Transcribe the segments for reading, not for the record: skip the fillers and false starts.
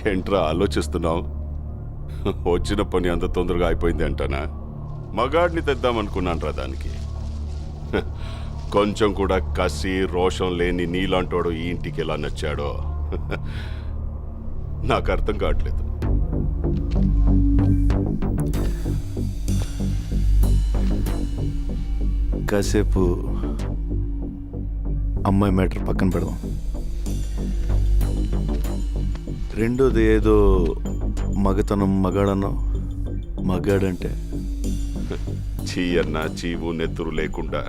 ఏంట్రా ఆలోచిస్తున్నావు? వచ్చిన పని అంత తొందరగా అయిపోయింది అంటానా? మగాడిని తెద్దామనుకున్నాను రా దానికి. కొంచెం కూడా కసి రోషం లేని నీలాంటోడు ఈ ఇంటికి ఎలా నచ్చాడో నాకు అర్థం కావట్లేదు. కాసేపు అమ్మాయి మ్యాటర్ పక్కన పెడదాం. రెండోది ఏదో మగతనం మగాడన్నావు. మగాడంటే చీ అన్న చీవు నెత్తురు లేకుండా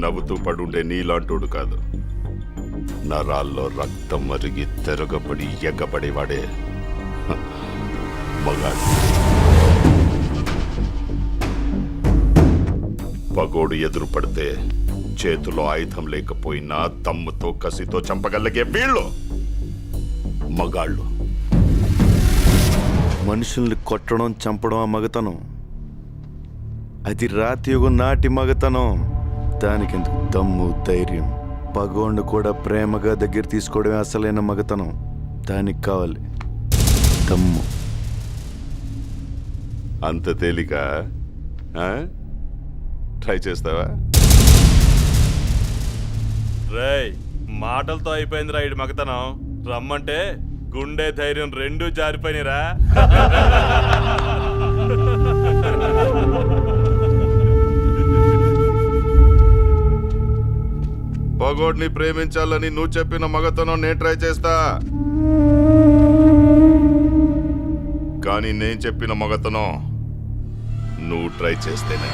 నవ్వుతూ పడుండే నీలాంటోడు కాదు. నరాల్లో రక్తం మరిగి తెరగబడి ఎగ్గబడేవాడే మగాడు. పగోడు ఎదురు పడితే చేతిలో ఆయుధం లేకపోయినా దమ్ముతో కసితో చంపగలిగే వీళ్ళు మగాళ్ళు. మనుషుల్ని కొట్టడం చంపడం ఆ మగతనం. అది రాతియుగం నాటి మగతనం. దానికెందుకు దమ్ము ధైర్యం? పగోండు కూడా ప్రేమగా దగ్గర తీసుకోవడమే అసలైన మగతనం. దానికి కావాలి దమ్ము. అంత తేలిక? ట్రై చేస్తావా? రేయ్, మాటలతో అయిపోయింది రా ఇటు మగతనం. రమ్మంటే గుండె ధైర్యం రెండూ జారిపోయినరా. పగోడిని ప్రేమించాలని నువ్వు చెప్పిన మగతనం నేను ట్రై చేస్తా. కానీ నేను చెప్పిన మగతనం నువ్వు ట్రై చేస్తేనే.